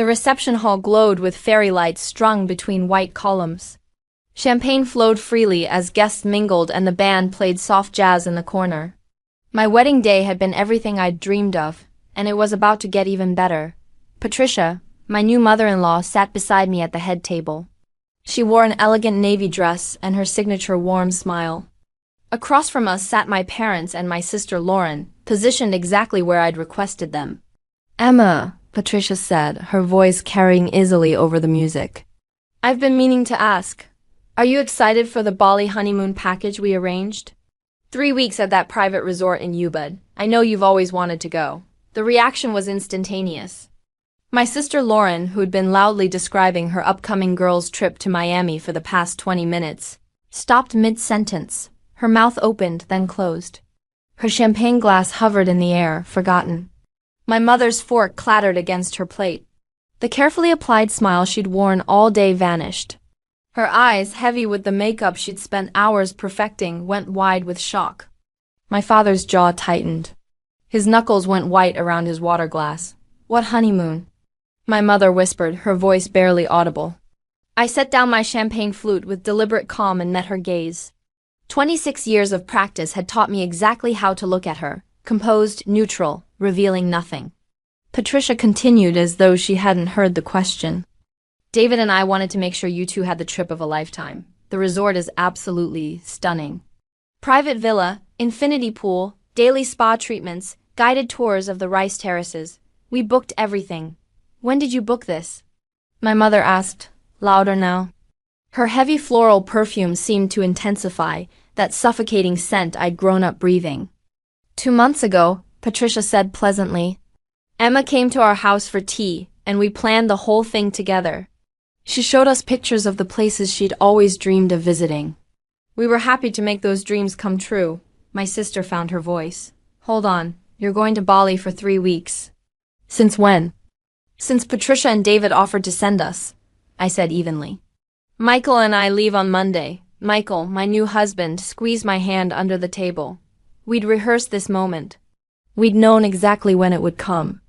The reception hall glowed with fairy lights strung between white columns. Champagne flowed freely as guests mingled and the band played soft jazz in the corner. My wedding day had been everything I'd dreamed of, and it was about to get even better. Patricia, my new mother-in-law, sat beside me at the head table. She wore an elegant navy dress and her signature warm smile. Across from us sat my parents and my sister Lauren, positioned exactly where I'd requested them. "Emma," Patricia said, her voice carrying easily over the music. "I've been meaning to ask. Are you excited for the Bali honeymoon package we arranged? 3 weeks at that private resort in Ubud. I know you've always wanted to go." The reaction was instantaneous. My sister Lauren, who'd been loudly describing her upcoming girls' trip to Miami for the past 20 minutes, stopped mid-sentence. Her mouth opened, then closed. Her champagne glass hovered in the air, forgotten. My mother's fork clattered against her plate. The carefully applied smile she'd worn all day vanished. Her eyes, heavy with the makeup she'd spent hours perfecting, went wide with shock. My father's jaw tightened. His knuckles went white around his water glass. "What honeymoon?" my mother whispered, her voice barely audible. I set down my champagne flute with deliberate calm and met her gaze. 26 years of practice had taught me exactly how to look at her, composed, neutral, revealing nothing. Patricia continued as though she hadn't heard the question. "David and I wanted to make sure you two had the trip of a lifetime. The resort is absolutely stunning. Private villa, infinity pool, daily spa treatments, guided tours of the rice terraces. We booked everything. When did you book this?" my mother asked, louder now. Her heavy floral perfume seemed to intensify, that suffocating scent I'd grown up breathing. 2 months ago, Patricia said pleasantly. Emma came to our house for tea, and we planned the whole thing together. She showed us pictures of the places she'd always dreamed of visiting. We were happy to make those dreams come true. My sister found her voice. "Hold on, you're going to Bali for 3 weeks. Since when?" "Since Patricia and David offered to send us," I said evenly. "Michael and I leave on Monday." Michael, my new husband, squeezed my hand under the table. We'd rehearsed this moment. We'd known exactly when it would come.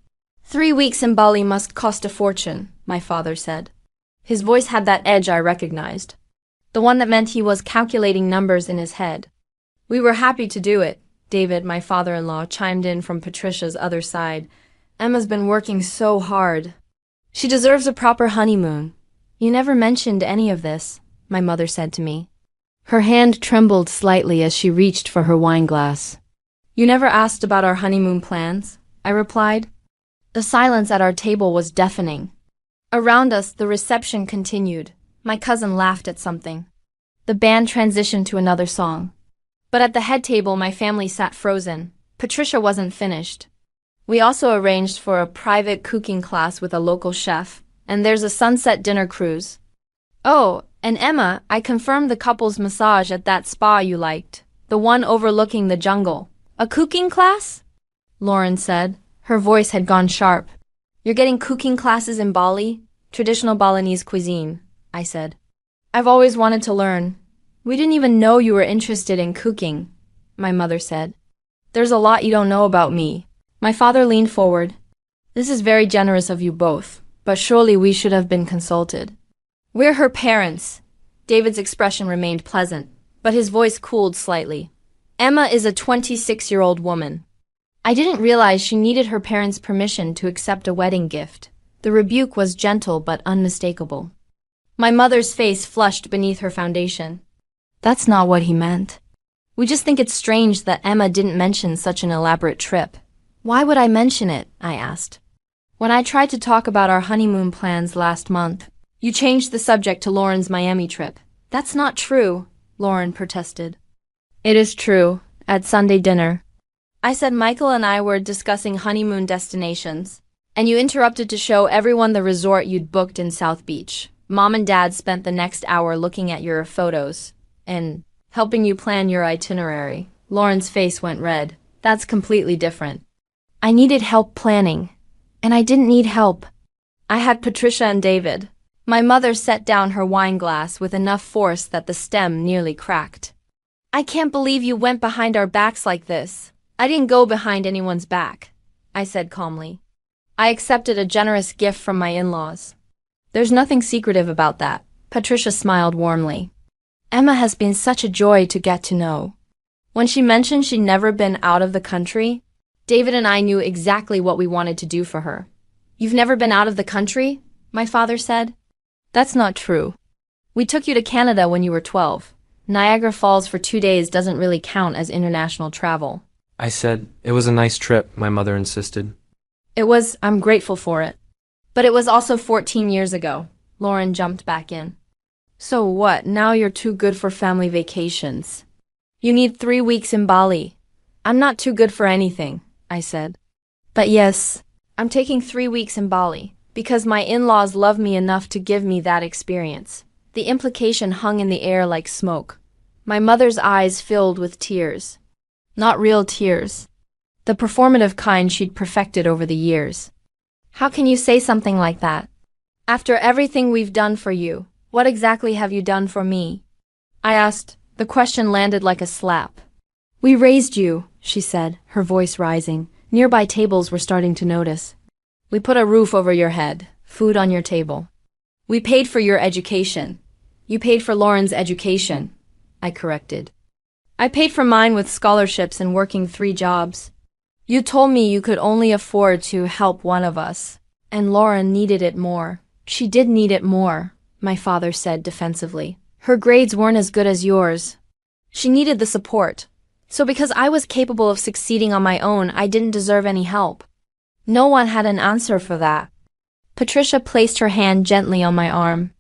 3 weeks in Bali must cost a fortune, my father said. His voice had that edge I recognized. The one that meant he was calculating numbers in his head. "We were happy to do it," David, my father-in-law, chimed in from Patricia's other side. "Emma's been working so hard. She deserves a proper honeymoon." "You never mentioned any of this," my mother said to me. Her hand trembled slightly as she reached for her wine glass. "You never asked about our honeymoon plans," I replied. The silence at our table was deafening. Around us, the reception continued. My cousin laughed at something. The band transitioned to another song. But at the head table, my family sat frozen. Patricia wasn't finished. We also arranged for a private cooking class with a local chef, and there's a sunset dinner cruise. "Oh, and Emma, I confirmed the couple's massage at that spa you liked, the one overlooking the jungle." "A cooking class?" Lauren said. Her voice had gone sharp. "You're getting cooking classes in Bali? Traditional Balinese cuisine," I said. "I've always wanted to learn." "We didn't even know you were interested in cooking," my mother said. "There's a lot you don't know about me." My father leaned forward. "This is very generous of you both, but surely we should have been consulted." "We're her parents." David's expression remained pleasant, but his voice cooled slightly. "Emma is a 26-year-old woman." I didn't realize she needed her parents' permission to accept a wedding gift. The rebuke was gentle but unmistakable. My mother's face flushed beneath her foundation. "That's not what he meant. We just think it's strange that Emma didn't mention such an elaborate trip." "Why would I mention it?" I asked. "When I tried to talk about our honeymoon plans last month, you changed the subject to Lauren's Miami trip." "That's not true," Lauren protested. "It is true. At Sunday dinner, I said Michael and I were discussing honeymoon destinations, and you interrupted to show everyone the resort you'd booked in South Beach. Mom and Dad spent the next hour looking at your photos and helping you plan your itinerary." Lauren's face went red. "That's completely different." "I needed help planning, and I didn't need help. I had Patricia and David." My mother set down her wine glass with enough force that the stem nearly cracked. "I can't believe you went behind our backs like this." "I didn't go behind anyone's back," I said calmly. I accepted a generous gift from my in-laws. There's nothing secretive about that. Patricia smiled warmly. Emma has been such a joy to get to know. When she mentioned she'd never been out of the country, David and I knew exactly what we wanted to do for her. You've never been out of the country? My father said. That's not true. We took you to Canada when you were 12. Niagara Falls for 2 days doesn't really count as international travel. I said, it was a nice trip, my mother insisted. It was, I'm grateful for it. But it was also 14 years ago. Lauren jumped back in. So what, now you're too good for family vacations? You need 3 weeks in Bali. I'm not too good for anything, I said. But yes, I'm taking 3 weeks in Bali, because my in-laws love me enough to give me that experience. The implication hung in the air like smoke. My mother's eyes filled with tears. Not real tears. The performative kind she'd perfected over the years. How can you say something like that? After everything we've done for you, what exactly have you done for me? I asked. The question landed like a slap. We raised you, she said, her voice rising. Nearby tables were starting to notice. We put a roof over your head, food on your table. We paid for your education. You paid for Lauren's education, I corrected. I paid for mine with scholarships and working 3 jobs. You told me you could only afford to help one of us, and Lauren needed it more. She did need it more, my father said defensively. Her grades weren't as good as yours. She needed the support. So because I was capable of succeeding on my own, I didn't deserve any help. No one had an answer for that. Patricia placed her hand gently on my arm.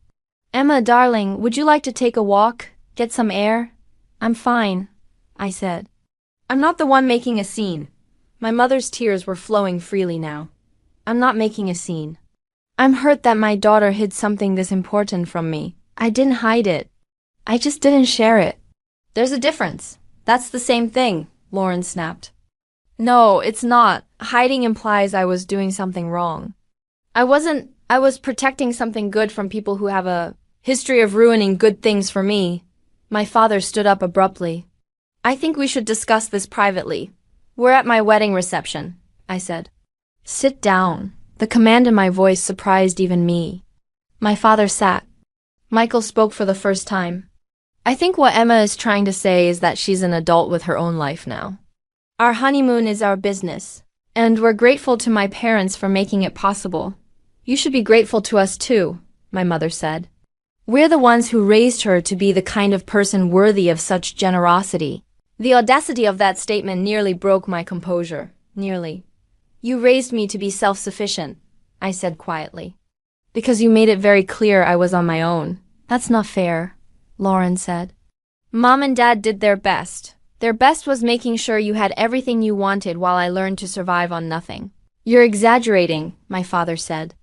Emma, darling, would you like to take a walk? Get some air? I'm fine, I said. I'm not the one making a scene. My mother's tears were flowing freely now. I'm not making a scene. I'm hurt that my daughter hid something this important from me. I didn't hide it. I just didn't share it. There's a difference. That's the same thing, Lauren snapped. No, it's not. Hiding implies I was doing something wrong. I was protecting something good from people who have a history of ruining good things for me. My father stood up abruptly. I think we should discuss this privately. We're at my wedding reception, I said. Sit down. The command in my voice surprised even me. My father sat. Michael spoke for the first time. I think what Emma is trying to say is that she's an adult with her own life now. Our honeymoon is our business, and we're grateful to my parents for making it possible. You should be grateful to us too, my mother said. We're the ones who raised her to be the kind of person worthy of such generosity. The audacity of that statement nearly broke my composure. Nearly. You raised me to be self-sufficient, I said quietly. Because you made it very clear I was on my own. That's not fair, Lauren said. Mom and Dad did their best. Their best was making sure you had everything you wanted while I learned to survive on nothing. You're exaggerating, my father said.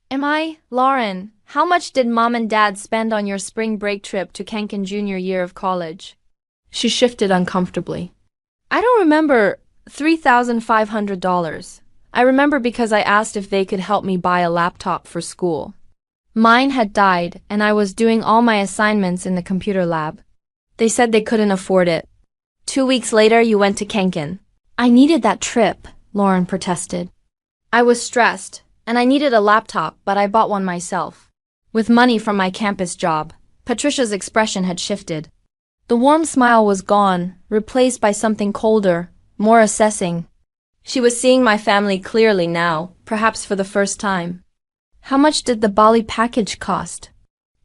Am I? Lauren, how much did Mom and Dad spend on your spring break trip to Kenken junior year of college? She shifted uncomfortably. I don't remember. $3,500. I remember because I asked if they could help me buy a laptop for school. Mine had died, and I was doing all my assignments in the computer lab. They said they couldn't afford it. 2 weeks later, you went to Kenken. I needed that trip, Lauren protested. I was stressed, and I needed a laptop, but I bought one myself. With money from my campus job. Patricia's expression had shifted. The warm smile was gone, replaced by something colder, more assessing. She was seeing my family clearly now, perhaps for the first time. How much did the Bali package cost?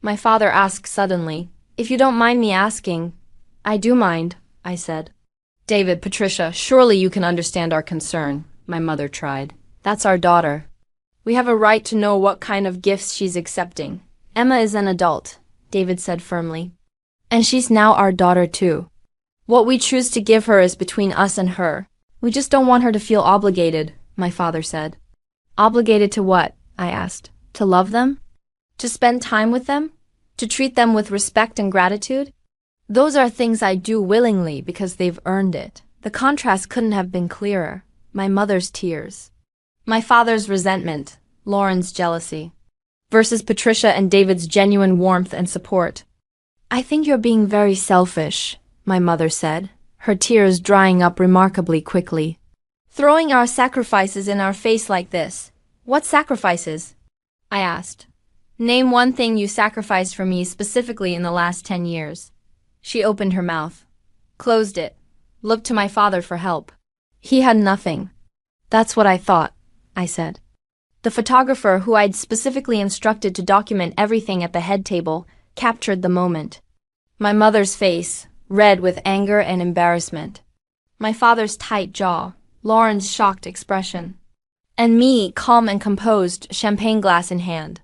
My father asked suddenly. If you don't mind me asking. I do mind, I said. David, Patricia, surely you can understand our concern, my mother tried. That's our daughter. We have a right to know what kind of gifts she's accepting. Emma is an adult, David said firmly. And she's now our daughter too. What we choose to give her is between us and her. We just don't want her to feel obligated, my father said. Obligated to what? I asked. To love them? To spend time with them? To treat them with respect and gratitude? Those are things I do willingly because they've earned it. The contrast couldn't have been clearer. My mother's tears. My father's resentment, Lauren's jealousy, versus Patricia and David's genuine warmth and support. I think you're being very selfish, my mother said, her tears drying up remarkably quickly. Throwing our sacrifices in our face like this. What sacrifices? I asked. Name one thing you sacrificed for me specifically in the last 10 years. She opened her mouth, closed it, looked to my father for help. He had nothing. That's what I thought, I said. The photographer who I'd specifically instructed to document everything at the head table captured the moment. My mother's face, red with anger and embarrassment. My father's tight jaw, Lauren's shocked expression. And me, calm and composed, champagne glass in hand.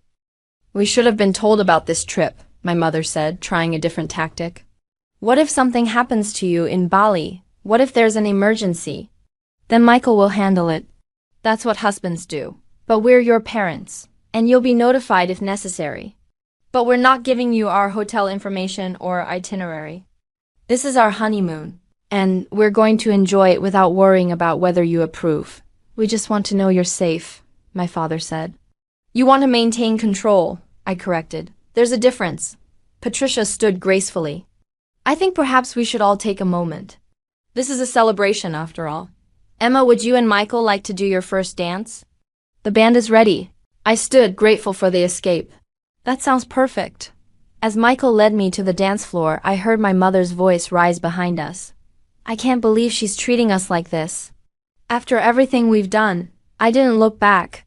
We should have been told about this trip, my mother said, trying a different tactic. What if something happens to you in Bali? What if there's an emergency? Then Michael will handle it. That's what husbands do. But we're your parents, and you'll be notified if necessary. But we're not giving you our hotel information or itinerary. This is our honeymoon, and we're going to enjoy it without worrying about whether you approve. We just want to know you're safe, my father said. You want to maintain control, I corrected. There's a difference. Patricia stood gracefully. I think perhaps we should all take a moment. This is a celebration, after all. Emma, would you and Michael like to do your first dance? The band is ready. I stood, grateful for the escape. That sounds perfect. As Michael led me to the dance floor, I heard my mother's voice rise behind us. I can't believe she's treating us like this. After everything we've done, I didn't look back.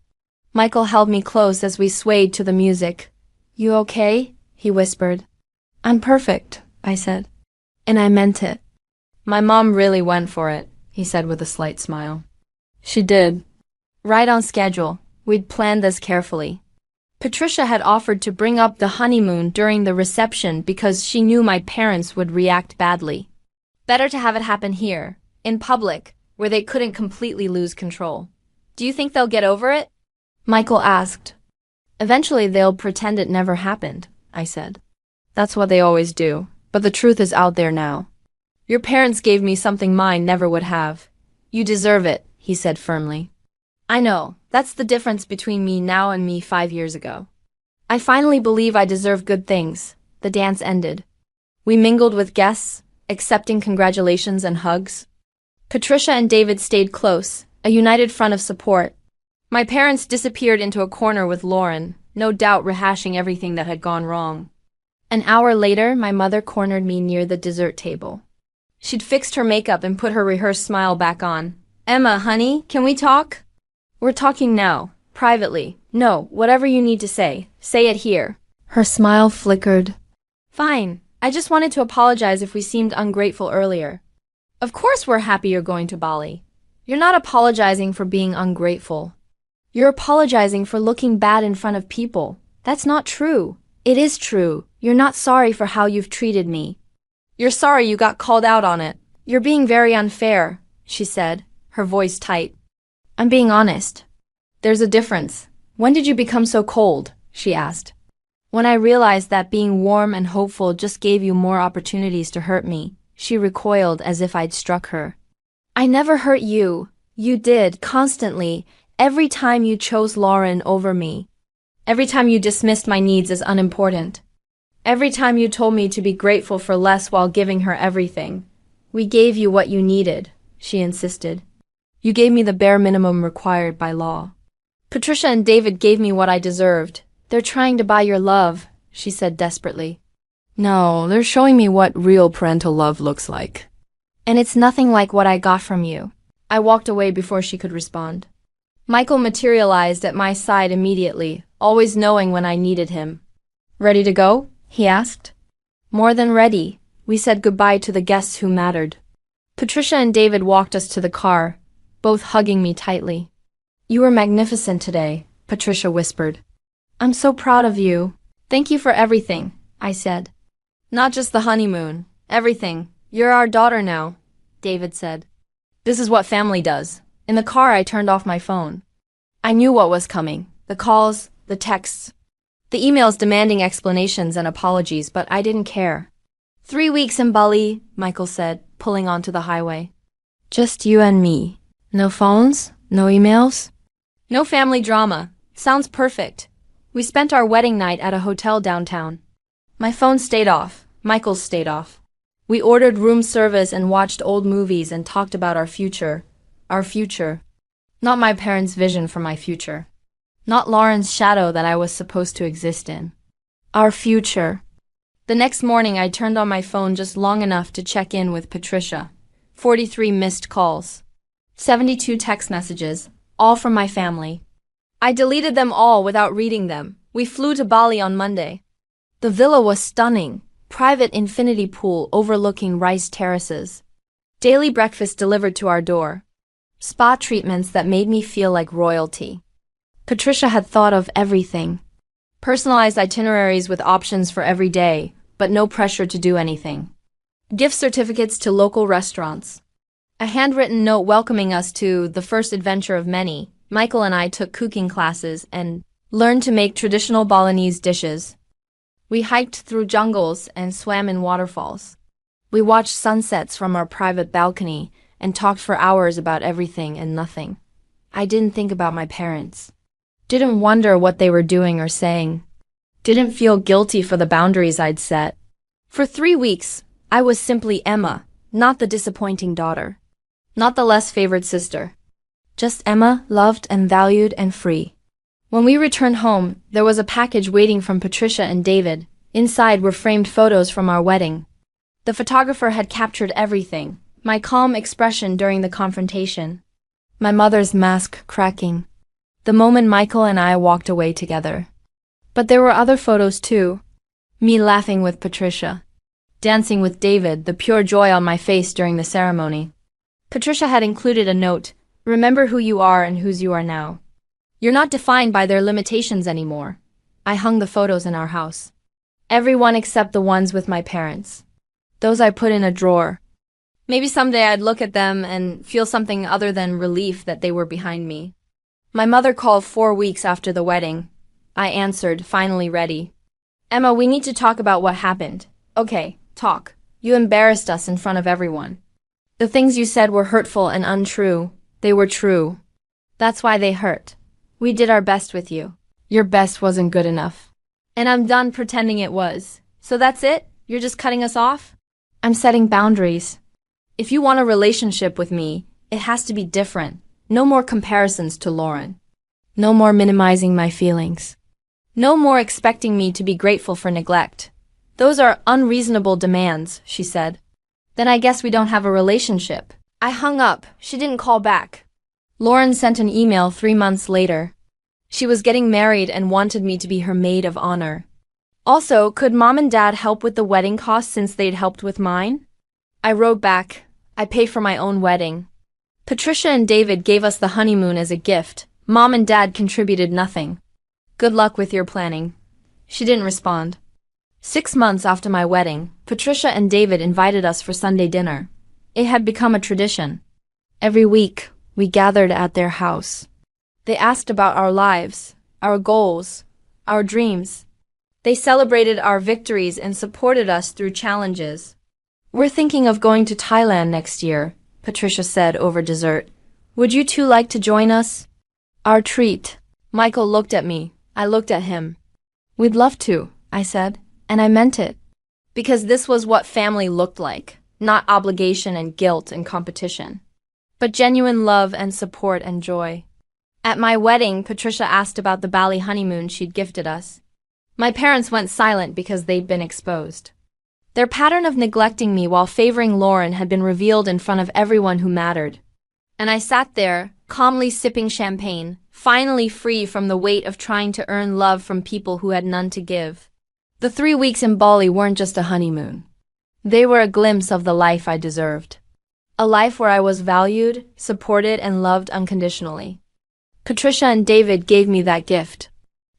Michael held me close as we swayed to the music. You okay? He whispered. I'm perfect, I said. And I meant it. My mom really went for it, he said with a slight smile. She did. Right on schedule. We'd planned this carefully. Patricia had offered to bring up the honeymoon during the reception because she knew my parents would react badly. Better to have it happen here, in public, where they couldn't completely lose control. Do you think they'll get over it? Michael asked. Eventually they'll pretend it never happened, I said. That's what they always do, but the truth is out there now. Your parents gave me something mine never would have. You deserve it, he said firmly. I know, that's the difference between me now and me 5 years ago. I finally believe I deserve good things. The dance ended. We mingled with guests, accepting congratulations and hugs. Patricia and David stayed close, a united front of support. My parents disappeared into a corner with Lauren, no doubt rehashing everything that had gone wrong. An hour later, my mother cornered me near the dessert table. She'd fixed her makeup and put her rehearsed smile back on. Emma, honey, can we talk? We're talking now, privately. No, whatever you need to say it here. Her smile flickered. Fine, I just wanted to apologize if we seemed ungrateful earlier. Of course we're happy you're going to Bali. You're not apologizing for being ungrateful. You're apologizing for looking bad in front of people. That's not true. It is true. You're not sorry for how you've treated me. You're sorry you got called out on it. You're being very unfair, she said, her voice tight. I'm being honest. There's a difference. When did you become so cold? She asked. When I realized that being warm and hopeful just gave you more opportunities to hurt me, she recoiled as if I'd struck her. I never hurt you. You did, constantly, every time you chose Lauren over me. Every time you dismissed my needs as unimportant. Every time you told me to be grateful for less while giving her everything. We gave you what you needed, she insisted. You gave me the bare minimum required by law. Patricia and David gave me what I deserved. They're trying to buy your love, she said desperately. No, they're showing me what real parental love looks like. And it's nothing like what I got from you. I walked away before she could respond. Michael materialized at my side immediately, always knowing when I needed him. Ready to go? He asked. More than ready. We said goodbye to the guests who mattered. Patricia and David walked us to the car, both hugging me tightly. You were magnificent today, Patricia whispered. I'm so proud of you. Thank you for everything, I said. Not just the honeymoon, everything. You're our daughter now, David said. This is what family does. In the car, I turned off my phone. I knew what was coming. The calls, the texts, the emails demanding explanations and apologies, but I didn't care. 3 weeks in Bali, Michael said, pulling onto the highway. Just you and me. No phones? No emails? No family drama. Sounds perfect. We spent our wedding night at a hotel downtown. My phone stayed off. Michael's stayed off. We ordered room service and watched old movies and talked about our future. Our future. Not my parents' vision for my future. not Lauren's shadow that I was supposed to exist in. Our future. The next morning, I turned on my phone just long enough to check in with Patricia. 43 missed calls. 72 text messages, all from my family. I deleted them all without reading them. We flew to Bali on Monday. The villa was stunning. Private infinity pool overlooking rice terraces. Daily breakfast delivered to our door. Spa treatments that made me feel like royalty. Patricia had thought of everything. Personalized itineraries with options for every day, but no pressure to do anything. Gift certificates to local restaurants. A handwritten note welcoming us to the first adventure of many. Michael and I took cooking classes and learned to make traditional Balinese dishes. We hiked through jungles and swam in waterfalls. We watched sunsets from our private balcony and talked for hours about everything and nothing. I didn't think about my parents. Didn't wonder what they were doing or saying. Didn't feel guilty for the boundaries I'd set. For 3 weeks, I was simply Emma, not the disappointing daughter. Not the less favored sister. Just Emma, loved and valued and free. When we returned home, there was a package waiting from Patricia and David. Inside were framed photos from our wedding. The photographer had captured everything. My calm expression during the confrontation. My mother's mask cracking. The moment Michael and I walked away together. But there were other photos too. Me laughing with Patricia. Dancing with David, the pure joy on my face during the ceremony. Patricia had included a note, "Remember who you are and whose you are now. You're not defined by their limitations anymore." I hung the photos in our house. Everyone except the ones with my parents. Those I put in a drawer. Maybe someday I'd look at them and feel something other than relief that they were behind me. My mother called 4 weeks after the wedding. I answered, finally ready. "Emma, we need to talk about what happened." "Okay, talk. You embarrassed us in front of everyone. The things you said were hurtful and untrue. They were true. That's why they hurt. We did our best with you. Your best wasn't good enough. And I'm done pretending it was. So that's it? You're just cutting us off?" "I'm setting boundaries. If you want a relationship with me, it has to be different. No more comparisons to Lauren. No more minimizing my feelings. No more expecting me to be grateful for neglect. Those are unreasonable demands," she said. "Then I guess we don't have a relationship." I hung up. She didn't call back. Lauren sent an email 3 months later. She was getting married and wanted me to be her maid of honor. Also, could Mom and Dad help with the wedding costs since they'd helped with mine? I wrote back, "I pay for my own wedding." Patricia and David gave us the honeymoon as a gift. Mom and Dad contributed nothing. "Good luck with your planning." She didn't respond. 6 months after my wedding, Patricia and David invited us for Sunday dinner. It had become a tradition. Every week, we gathered at their house. They asked about our lives, our goals, our dreams. They celebrated our victories and supported us through challenges. "We're thinking of going to Thailand next year," Patricia said over dessert. "Would you two like to join us?" Our treat. Michael looked at me. I looked at him. "We'd love to," I said, and I meant it. Because this was what family looked like, not obligation and guilt and competition, but genuine love and support and joy. At my wedding, Patricia asked about the Bali honeymoon she'd gifted us. My parents went silent because they'd been exposed. Their pattern of neglecting me while favoring Lauren had been revealed in front of everyone who mattered. And I sat there, calmly sipping champagne, finally free from the weight of trying to earn love from people who had none to give. The 3 weeks in Bali weren't just a honeymoon. They were a glimpse of the life I deserved. A life where I was valued, supported, and loved unconditionally. Patricia and David gave me that gift.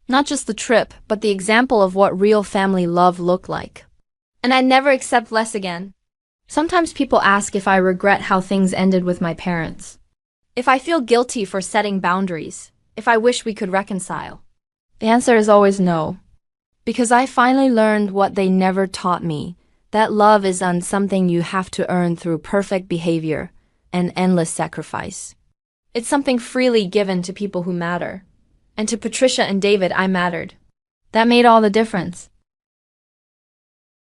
Not just the trip, but the example of what real family love looked like. And I'd never accept less again. Sometimes people ask if I regret how things ended with my parents. If I feel guilty for setting boundaries. If I wish we could reconcile. The answer is always no. Because I finally learned what they never taught me, that love isn't something you have to earn through perfect behavior and endless sacrifice. It's something freely given to people who matter. And to Patricia and David, I mattered. That made all the difference.